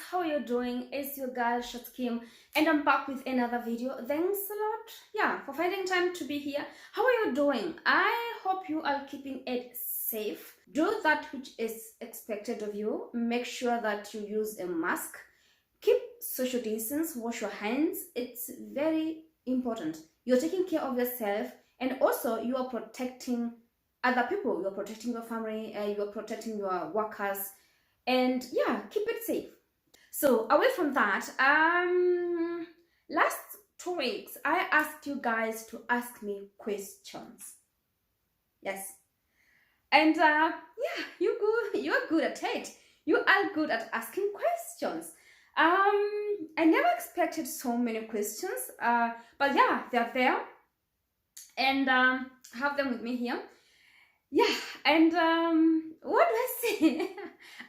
how are you doing? It's your girl Kim, and I'm back with another video. Thanks a lot, for finding time to be here. How are you doing? I hope you are keeping it safe. Do that which is expected of you. Make sure that you use a mask. Keep social distance. Wash your hands. It's very important. You're taking care of yourself, and also you are protecting other people. You're protecting your family. You're protecting your workers. And keep it safe. So away from that, last 2 weeks I asked you guys to ask me questions. Yes, and you're good at it. You are good at asking questions. I never expected so many questions, but they're there, and have them with me here. And what do I say?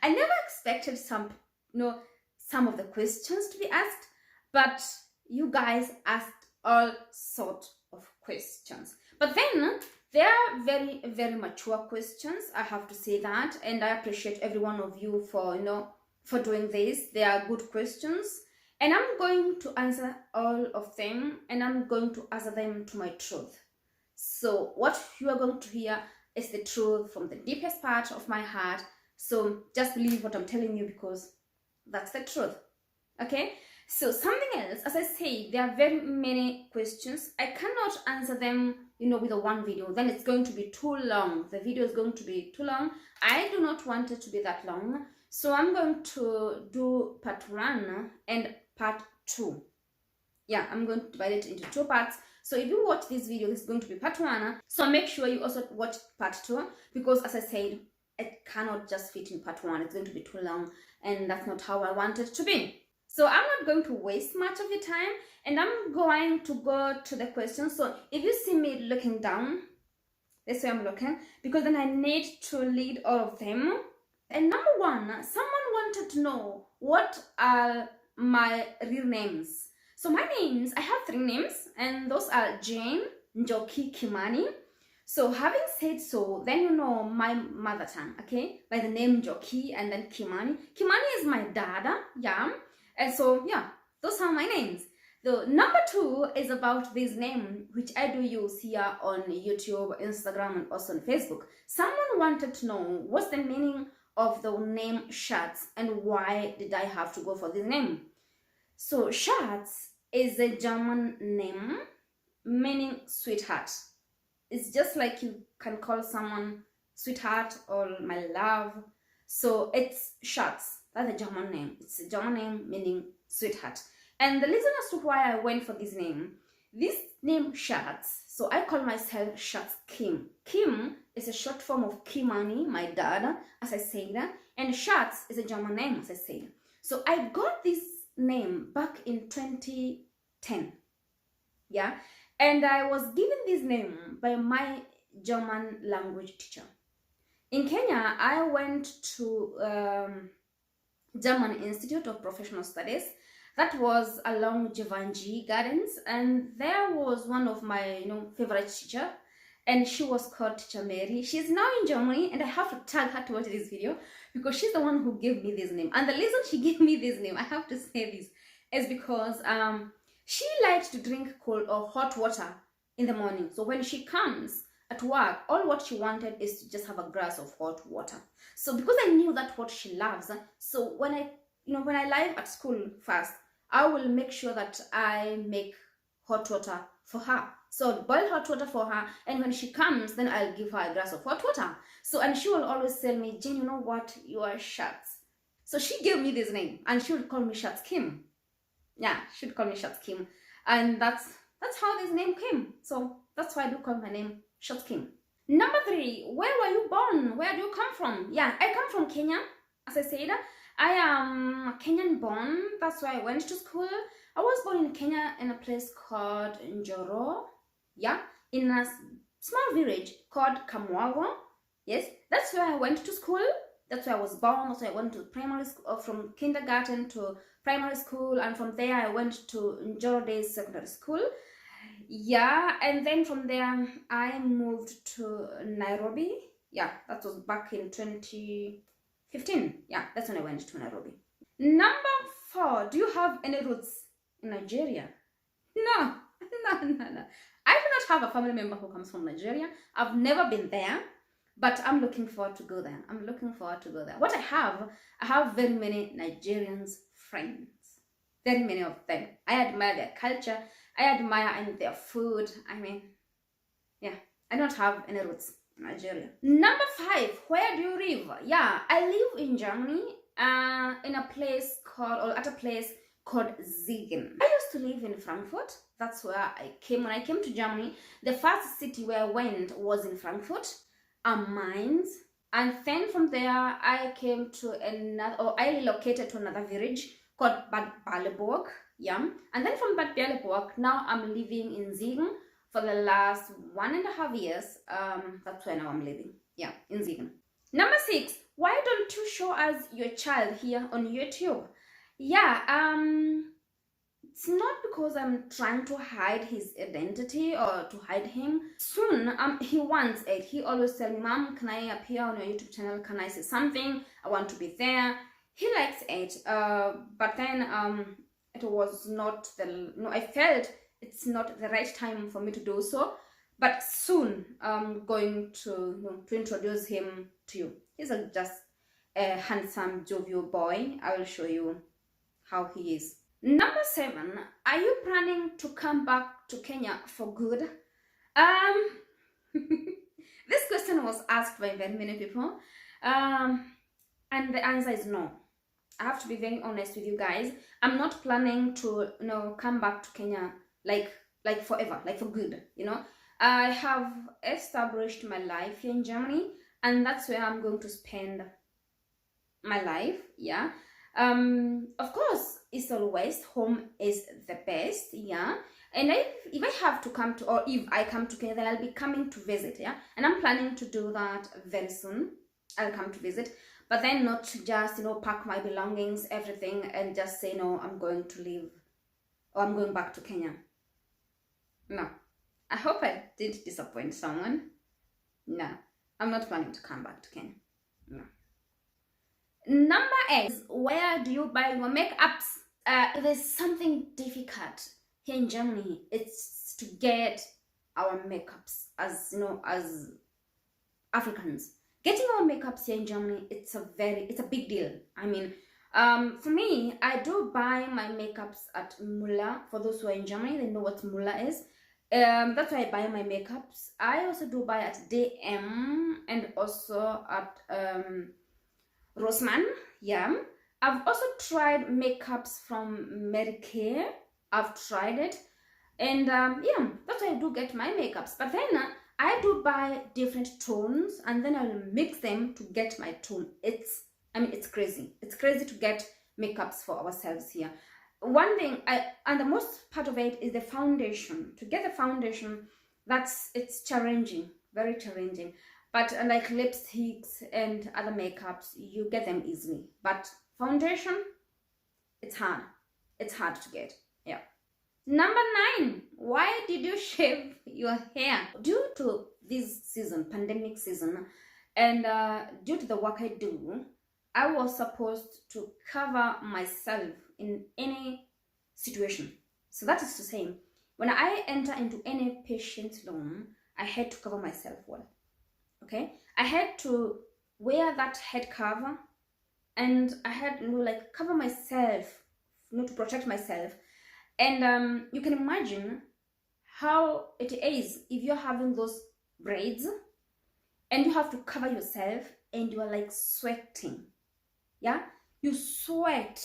I never expected some of the questions to be asked, but you guys asked all sorts of questions. But then they are very, very mature questions. I have to say that, and I appreciate every one of you for doing this. They are good questions, and I'm going to answer all of them, and I'm going to answer them to my truth. So what you are going to hear is the truth from the deepest part of my heart. So just believe what I'm telling you, because that's the truth. Okay, so something else, as I say, there are very many questions. I cannot answer them with a one video. Then it's going to be too long. The video is going to be too long. I do not want it to be that long, so I'm going to do part 1 and part 2. I'm going to divide it into 2 parts. So if you watch this video, this is going to be part 1. So make sure you also watch part 2, because as I said, it cannot just fit in part 1. It's going to be too long, and that's not how I want it to be. So I'm not going to waste much of your time, and I'm going to go to the questions. So if you see me looking down, that's where I'm looking, because then I need to read all of them. And number 1, someone wanted to know what are my real names. So my names, I have 3 names, and those are Jane, Njoki, Kimani. So having said so, then you know my mother tongue, okay? By the name Njoki and then Kimani. Kimani is my dada, and so those are my names. The number 2 is about this name, which I do use here on YouTube, Instagram, and also on Facebook. Someone wanted to know what's the meaning of the name Schatz, and why did I have to go for this name? So Schatz is a German name meaning sweetheart. It's just like you can call someone sweetheart or my love. So it's Schatz. That's a German name. It's a German name meaning sweetheart. And the reason as to why I went for this name Schatz, so I call myself Schatz Kim. Kim is a short form of Kimani, my dad, as I said, and Schatz is a German name, as I said. So I got this name back in 2010, and I was given this name by my German language teacher. In Kenya, I went to German Institute of Professional Studies. That was along Jivanji Gardens, and there was one of my favorite teacher, and she was called Teacher Mary. She's now in Germany, and I have to tag her to watch this video, because she's the one who gave me this name. And the reason she gave me this name, I have to say this, is because she liked to drink cold or hot water in the morning. So when she comes at work, all what she wanted is to just have a glass of hot water. So because I knew that's what she loves, so when I live at school first, I will make sure that I make hot water for her. So boil hot water for her, and when she comes, then I'll give her a glass of hot water. So, and she will always tell me, Jane, you know what? You are Schatz. So she gave me this name, and she would call me Schatz Kim. She'd call me Schatz Kim. And that's how this name came. So that's why I do call my name Schatz Kim. Number 3, where were you born? Where do you come from? I come from Kenya, as I said. I am Kenyan born. That's why I went to school. I was born in Kenya in a place called Njoro. In a small village called Kamwago. Yes, that's where I went to school. That's where I was born. So I went to primary school, from kindergarten to primary school, and from there I went to Njoro Days Secondary School. And then from there I moved to Nairobi. That was back in 2015. That's when I went to Nairobi. Number 4, do you have any roots in Nigeria? No. I do not have a family member who comes from Nigeria. I've never been there, but I'm looking forward to go there. What I have very many Nigerians friends. Very many of them. I admire their culture. I admire their food. I mean, yeah, I don't have any roots in Nigeria. Number 5, where do you live? Yeah, I live in Germany, in a place called Siegen. I used to live in Frankfurt. That's where I came. When I came to Germany, the first city where I went was in Frankfurt, Mainz. And then from there, I relocated to another village called Bad Berleburg. Yeah. And then from Bad Berleburg, now I'm living in Siegen for the last 1.5 years. That's where now I'm living. Yeah, in Siegen. Number 6, why don't you show us your child here on YouTube? Yeah, it's not because I'm trying to hide his identity or to hide him. Soon, he wants it. He always tells me, Mom, can I appear on your YouTube channel? Can I say something? I want to be there. He likes it. But then it was not I felt it's not the right time for me to do so. But soon, I'm going to introduce him to you. He's just a handsome, jovial boy. I will show you how he is. Number 7, are you planning to come back to Kenya for good? This question was asked by very many people, and the answer is no. I have to be very honest with you guys. I'm not planning to come back to Kenya like forever, like for good. I have established my life here in Germany, and that's where I'm going to spend my life. Yeah. Of course, it's always home is the best. Yeah. And if I have to come to, or if I come to Kenya, then I'll be coming to visit. Yeah. And I'm planning to do that very soon. I'll come to visit, but then not just pack my belongings, everything, and just say no, I'm going to leave, or I'm going back to Kenya. No. I hope I didn't disappoint someone. No, I'm not planning to come back to Kenya. No. Number 8, where do you buy your makeups? There's something difficult here in Germany. It's to get our makeups as Africans. Getting our makeups here in Germany, it's a big deal. I mean, for me, I do buy my makeups at Muller. For those who are in Germany, they know what Muller is. That's why I buy my makeups. I also do buy at DM and also at Rossmann. Yeah. I've also tried makeups from Medicare. I've tried it. And yeah, that's why I do get my makeups. But then I do buy different tones and then I'll mix them to get my tone. It's crazy. It's crazy to get makeups for ourselves here. One thing, and the most part of it is the foundation. To get the foundation, it's challenging, very challenging. But like lipsticks and other makeups, you get them easily. But foundation, it's hard. It's hard to get. Yeah. Number 9, why did you shave your hair? Due to this season, pandemic season, and due to the work I do, I was supposed to cover myself in any situation. So that is to say, when I enter into any patient's room, I had to cover myself well. Okay? I had to wear that head cover, and I had to cover myself, to protect myself. And you can imagine how it is if you're having those braids and you have to cover yourself and you are sweating. Yeah, you sweat.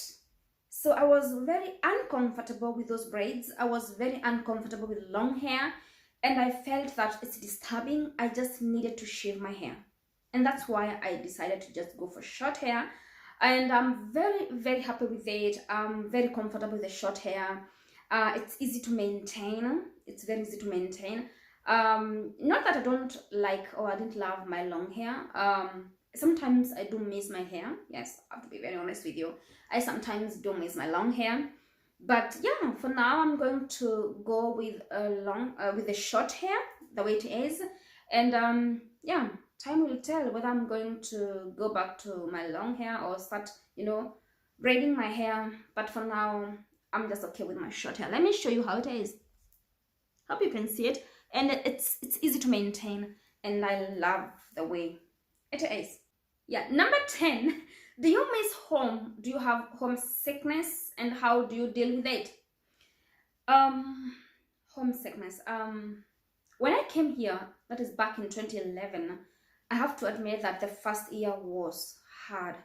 So I was very uncomfortable with those braids. I was very uncomfortable with long hair, and I felt that it's disturbing. I just needed to shave my hair, and that's why I decided to just go for short hair. And I'm very, very happy with it. I'm very comfortable with the short hair. It's easy to maintain. It's very easy to maintain. Not that I don't like or I didn't love my long hair. Sometimes I do miss my hair. Yes, I have to be very honest with you. I sometimes do miss my long hair. But yeah, for now I'm going to go with the short hair, the way it is. And yeah, time will tell whether I'm going to go back to my long hair or start, braiding my hair, but for now I'm just okay with my short hair. Let me show you how it is. Hope you can see it, and it's easy to maintain, and I love the way it is. Yeah, number 10. Do you miss home? Do you have homesickness, and how do you deal with it? Homesickness. When I came here, that is back in 2011, I have to admit that the first year was hard.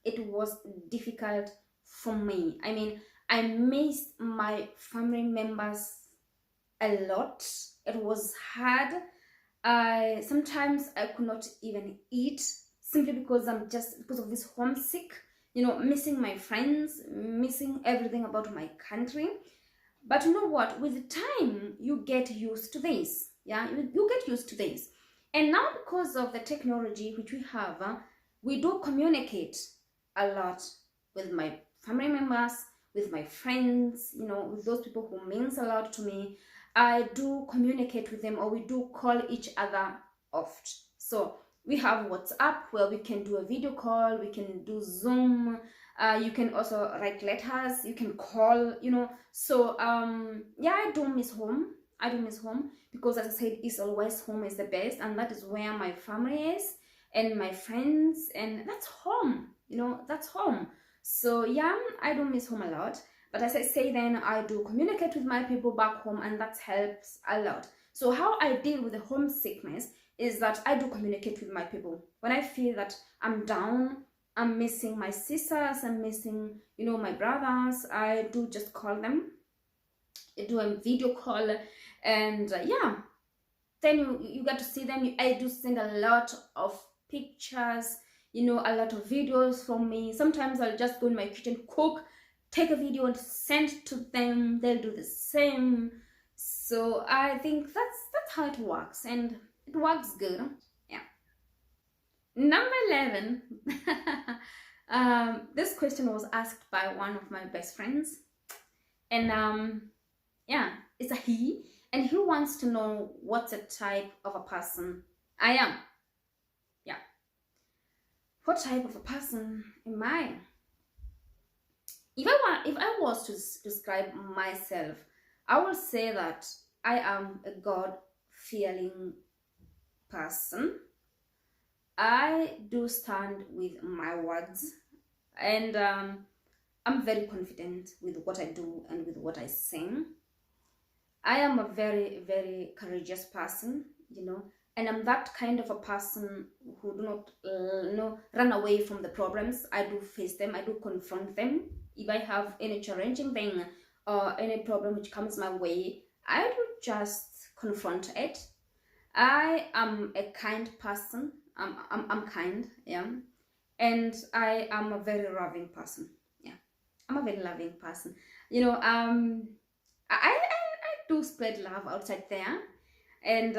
It was difficult for me. I mean, I missed my family members a lot. It was hard. Sometimes I could not even eat simply because because of this homesick, missing my friends, missing everything about my country. But you know what? With time, you get used to this. Yeah, you get used to this. And now, because of the technology which we have, we do communicate a lot with my family members, with my friends, with those people who means a lot to me. I do communicate with them, or we do call each other oft. So we have WhatsApp where we can do a video call, we can do Zoom, you can also write letters, you can call, So yeah, I do miss home. I do miss home because, as I said, East or West, home is the best, and that is where my family is and my friends, and that's home. That's home. So yeah, I do miss home a lot. But as I say, then I do communicate with my people back home, and that helps a lot. So how I deal with the homesickness is that I do communicate with my people. When I feel that I'm down, I'm missing my sisters, I'm missing, my brothers, I do just call them, do a video call, and yeah, then you get to see them. I do send a lot of pictures, a lot of videos from me. Sometimes I'll just go in my kitchen, cook, take a video and send to them. They'll do the same. So I think that's how it works, and it works good. Yeah. Number 11. This question was asked by one of my best friends, and yeah, it's a he, and he wants to know what the type of a person I am. Yeah. What type of a person am I? If I was to describe myself, I will say that I am a God-fearing person. I do stand with my words, and I'm very confident with what I do and with what I sing. I am a very, very courageous person, and I'm that kind of a person who do not run away from the problems. I do face them, I do confront them. If I have any challenging thing or any problem which comes my way, I do just confront it. I am a kind person. I'm kind, yeah, and I am a very loving person. Yeah, I'm a very loving person. I do spread love outside there, and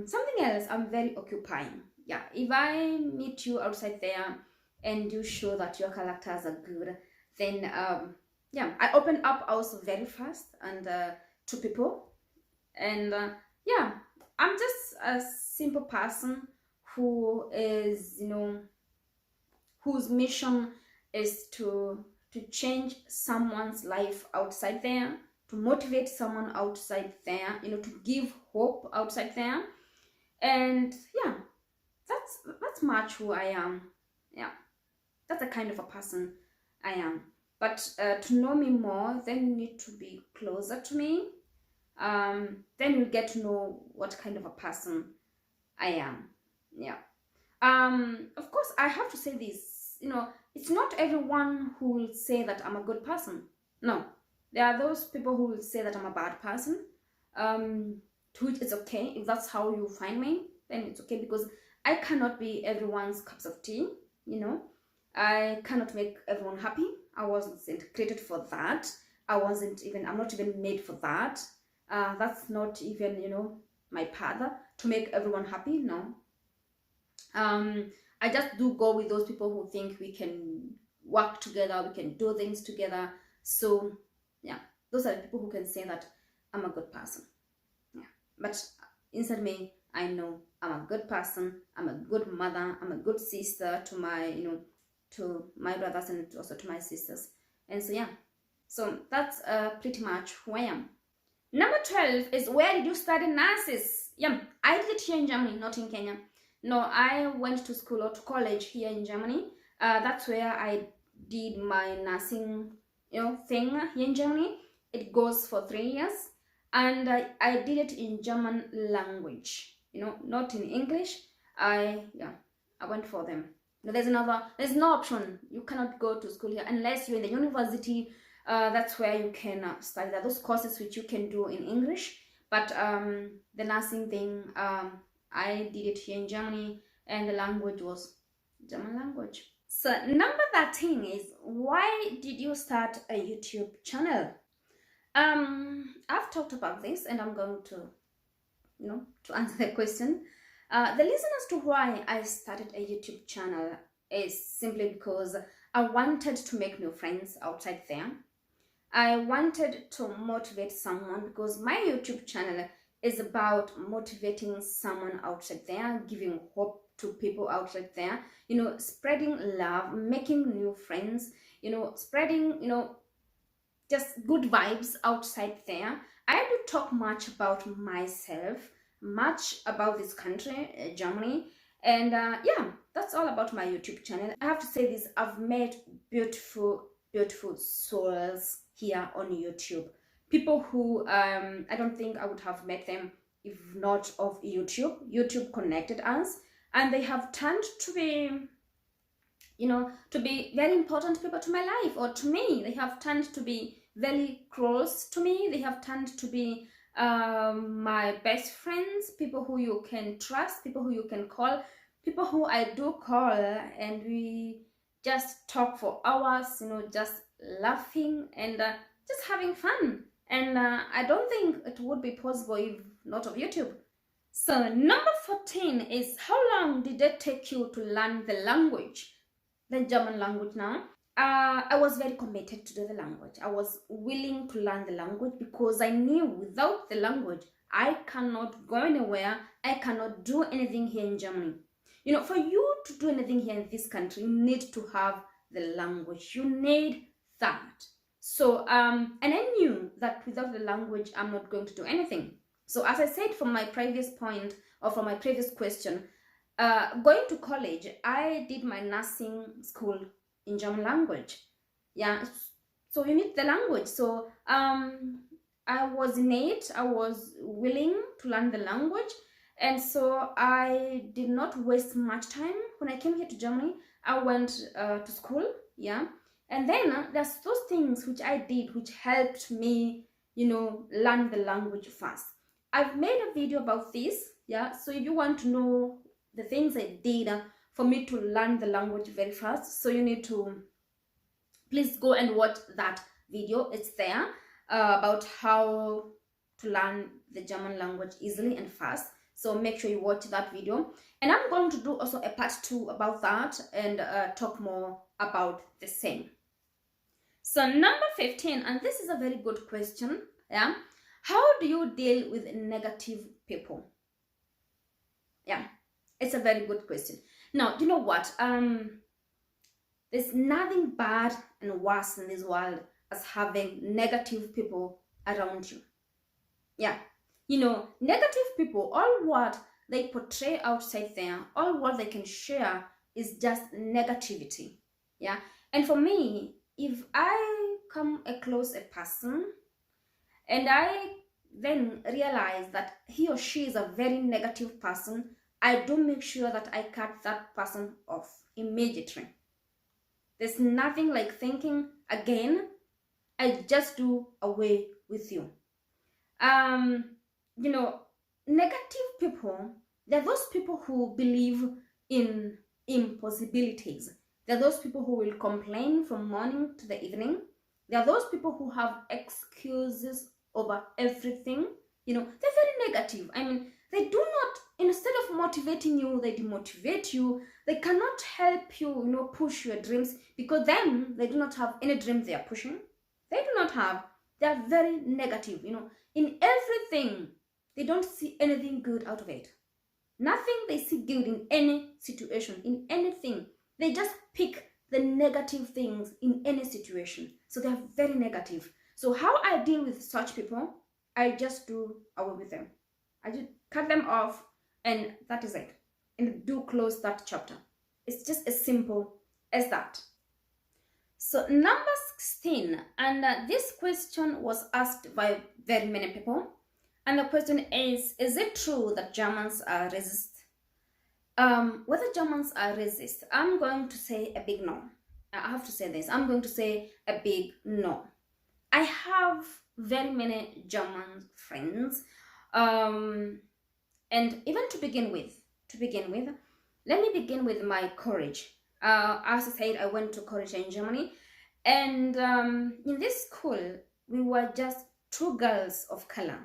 something else. I'm very occupying. Yeah, if I meet you outside there and you show that your characters are good, then yeah, I open up also very fast and to people, and yeah, I'm just a simple person who is, whose mission is to change someone's life outside there, to motivate someone outside there, to give hope outside there. And yeah, that's much who I am. Yeah, that's the kind of a person I am. But to know me more, then you need to be closer to me. Then you'll get to know what kind of a person I am. Yeah. Of course, I have to say this, it's not everyone who will say that I'm a good person. No, there are those people who will say that I'm a bad person. To which it's okay. If that's how you find me, then it's okay, because I cannot be everyone's cups of tea, I cannot make everyone happy. I wasn't created for that. I'm not even made for that. That's not even, my path to make everyone happy. No. I just do go with those people who think we can work together, we can do things together. So yeah, those are the people who can say that I'm a good person. Yeah, but inside me, I know I'm a good person. I'm a good mother. I'm a good sister to my to my brothers and also to my sisters. And so yeah, so that's pretty much who I am. Number 12 is, where did you study nurses? Yeah, I did it here in Germany, not in Kenya. No, I went to school or to college here in Germany. That's where I did my nursing, thing here in Germany. It goes for 3 years, and I did it in German language. Not in English. I went for them. There's no option. You cannot go to school here unless you're in the university. That's where you can study. There are those courses which you can do in English, but the nursing thing, I did it here in Germany, and the language was German language. So number 13 is, why did you start a YouTube channel? I've talked about this, and I'm going to, to answer the question. The reason as to why I started a YouTube channel is simply because I wanted to make new friends outside there. I wanted to motivate someone, because my YouTube channel is about motivating someone outside there, giving hope to people outside there, spreading love, making new friends, spreading, just good vibes outside there. I do talk much about myself, much about this country, Germany, and yeah, that's all about my YouTube channel. I have to say this, I've met beautiful souls here on YouTube. People who I don't think I would have met them if not of YouTube. YouTube connected us, and they have turned to be, to be very important people to my life, or to me. They have turned to be very close to me. They have turned to be my best friends, people who you can trust, people who you can call, people who I do call, and we just talk for hours, just laughing and just having fun. And I don't think it would be possible if not of YouTube. So number 14 is, how long did it take you to learn the language, the German language now? I was very committed to do the language. I was willing to learn the language because I knew without the language, I cannot go anywhere. I cannot do anything here in Germany. For you to do anything here in this country, you need to have the language. You need that. So, and I knew that without the language, I'm not going to do anything. So as I said from my previous point, or from my previous question, going to college, I did my nursing school in German language. Yeah, so you need the language. So I was innate, I was willing to learn the language. And so I did not waste much time. When I came here to Germany, I went to school, yeah. And then there's those things which I did which helped me, learn the language fast. I've made a video about this, yeah. So if you want to know the things I did for me to learn the language very fast, so you need to please go and watch that video. It's there about how to learn the German language easily and fast. So make sure you watch that video. And I'm going to do also a part 2 about that and talk more about the same. So number 15, and this is a very good question. Yeah, how do you deal with negative people? Yeah, it's a very good question. Now, you know what? There's nothing bad and worse in this world as having negative people around you. Yeah. Negative people, all what they portray outside there, all what they can share is just negativity. Yeah. And for me, if I come across a person and I then realize that he or she is a very negative person, I do make sure that I cut that person off immediately. There's nothing like thinking again. I just do away with you. Negative people, they're those people who believe in impossibilities. They're those people who will complain from morning to the evening. They're those people who have excuses over everything. They're very negative. I mean, they do not, instead of motivating you, they demotivate you. They cannot help you, push your dreams, because then they do not have any dream they are pushing. They do not have. They are very negative, in everything. They don't see anything good out of it. Nothing they see good in any situation, in anything. They just pick the negative things in any situation. So they are very negative. So how I deal with such people, I just do away with them. I just cut them off, and that is it. And do close that chapter. It's just as simple as that. So number 16, and this question was asked by very many people. And the question is it true that Germans are racist? Whether Germans are racist, I'm going to say a big no. I have to say this. I'm going to say a big no. I have very many German friends. And even to begin with, let me begin with my college. As I said, I went to college in Germany. And in this school, we were just two girls of color.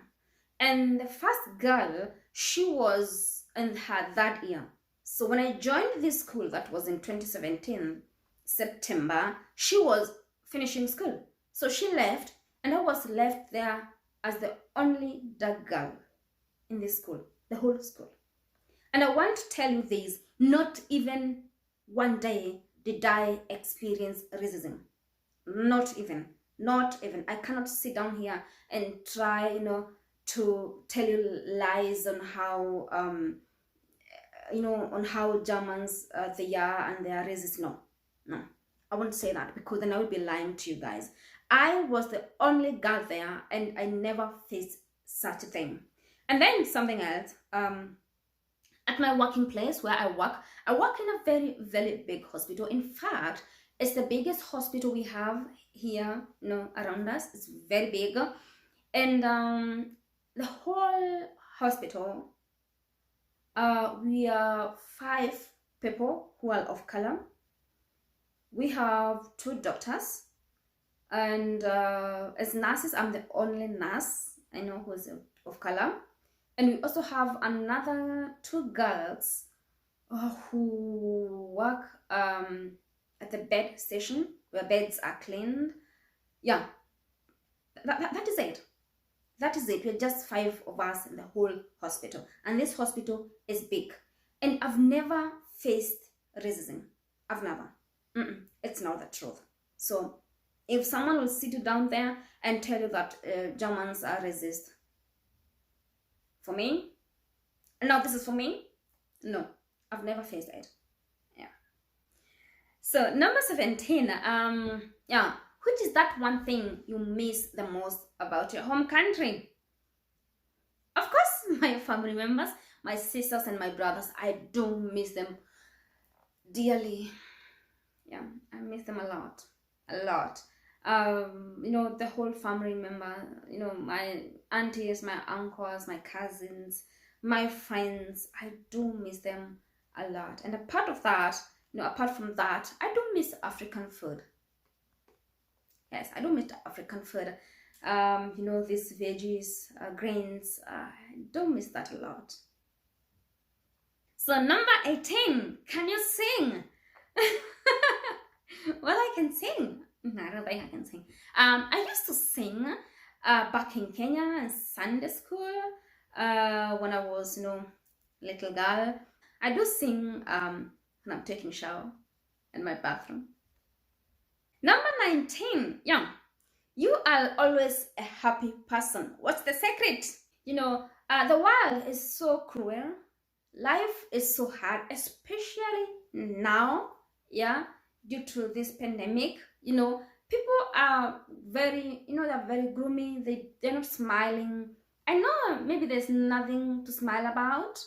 And the first girl, she was in her third year. So when I joined this school, that was in 2017, September, she was finishing school. So she left, and I was left there as the only dark girl in this school, the whole school. And I want to tell you this, not even one day did I experience racism. Not even. I cannot sit down here and try, to tell you lies on how, on how Germans they are and they are racist. No, I won't say that, because then I would be lying to you guys. I was the only girl there, and I never faced such a thing. And then something else. At my working place where I work in a very, very big hospital. In fact, it's the biggest hospital we have here, around us. It's very big. And the whole hospital, we are 5 people who are of color. We have 2 doctors. And as nurses, I'm the only nurse I know who's of color. And we also have another 2 girls who work at the bed station where beds are cleaned. Yeah, that is it. That is it. We're just 5 of us in the whole hospital. And this hospital is big. And I've never faced racism. I've never. It's not the truth. So if someone will sit you down there and tell you that Germans are racist, for me, no, this is for me, no, I've never faced it. Yeah. So number 17, which is that one thing you miss the most about your home country? Of course, my family members, my sisters and my brothers. I do miss them dearly. Yeah, I miss them a lot. The whole family member, my aunties, my uncles, my cousins, my friends, I do miss them a lot. And apart from that, I do miss African food. Yes, I do miss African food. These veggies, grains, I do miss that a lot. So number 18, can you sing? Well, I can sing. No, I don't think I can sing. I used to sing back in Kenya in Sunday school when I was, little girl. I do sing when I'm taking shower in my bathroom. Number 19, you are always a happy person. What's the secret? The world is so cruel. Life is so hard, especially now, due to this pandemic. People are very, they're very gloomy. They're not smiling. I know maybe there's nothing to smile about,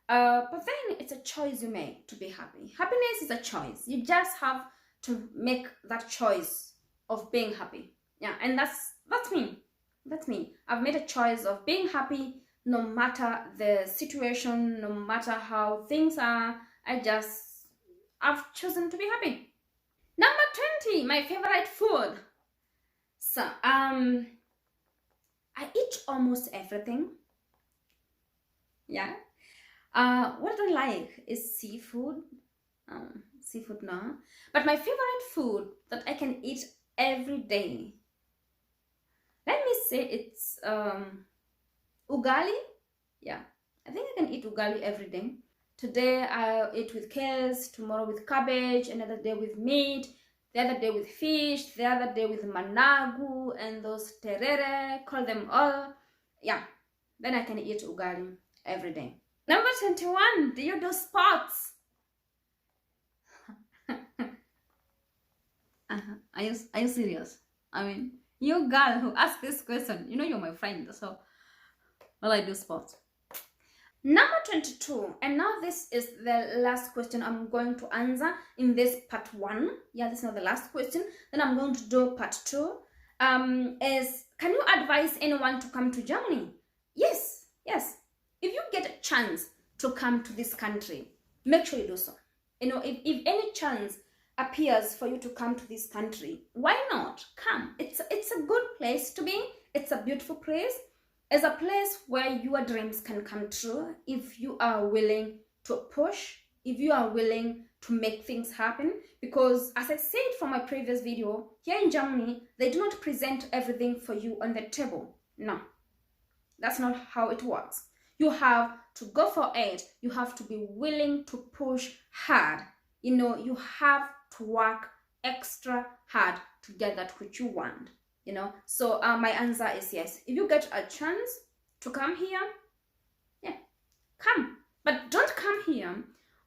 but then it's a choice you make to be happy. Happiness is a choice. You just have to make that choice of being happy. And that's me. That's me. I've made a choice of being happy no matter the situation, no matter how things are. I've chosen to be happy. Number 20, my favorite food. So, I eat almost everything. Yeah. What I don't like is seafood. Seafood, no. But my favorite food that I can eat every day, let me say it's ugali. Yeah, I think I can eat ugali every day. Today I'll eat with kales, tomorrow with cabbage, another day with meat, the other day with fish, the other day with managu and those terere, call them all. Yeah, then I can eat ugali every day. Number 21, do you do sports? Are you serious? I mean, you girl who asked this question, you know you're my friend, so well, I do sports. Number 22, and now this is the last question I'm going to answer in this part 1. Yeah, this is not the last question. Then I'm going to do part 2. Is, can you advise anyone to come to Germany? Yes. If you get a chance to come to this country, make sure you do so. You know, if any chance appears for you to come to this country, why not come? It's a good place to be. It's a beautiful place. It's a place where your dreams can come true if you are willing to push, if you are willing to make things happen. Because as I said from my previous video, here in Germany, they do not present everything for you on the table. No, that's not how it works. You have to go for it. You have to be willing to push hard. You know, you have to work extra hard to get that which you want. You know, so my answer is yes. If you get a chance to come here, yeah, come. But don't come here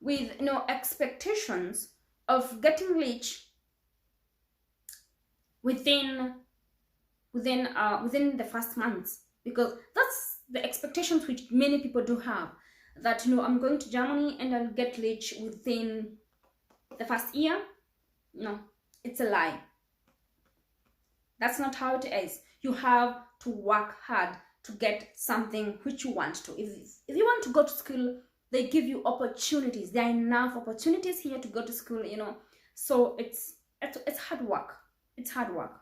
with, you know, expectations of getting rich within the first months, because that's the expectations which many people do have. That, you know, I'm going to Germany and I'll get rich within the first year. No, it's a lie. That's not how it is. You have to work hard to get something which you want to. If you want to go to school, they give you opportunities. There are enough opportunities here to go to school, you know. So it's hard work. It's hard work.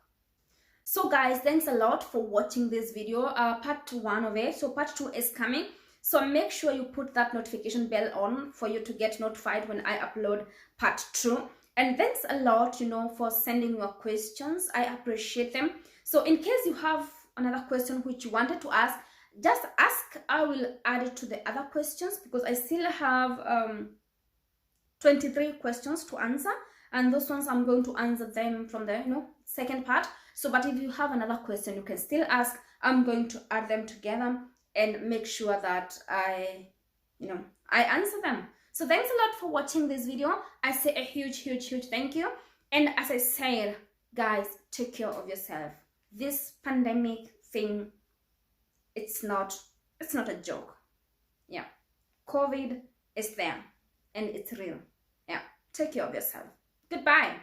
So guys, thanks a lot for watching this video, part 1 of it. So part 2 is coming. So make sure you put that notification bell on for you to get notified when I upload part 2. And thanks a lot, you know, for sending your questions. I appreciate them. So in case you have another question which you wanted to ask, just ask. I will add it to the other questions, because I still have 23 questions to answer. And those ones I'm going to answer them from the, you know, second part. So, but if you have another question, you can still ask. I'm going to add them together and make sure that I answer them. So thanks a lot for watching this video. I say a huge thank you. And as I said, guys, take care of yourself. This pandemic thing, it's not a joke. Yeah, COVID is there and it's real. Yeah, take care of yourself. Goodbye.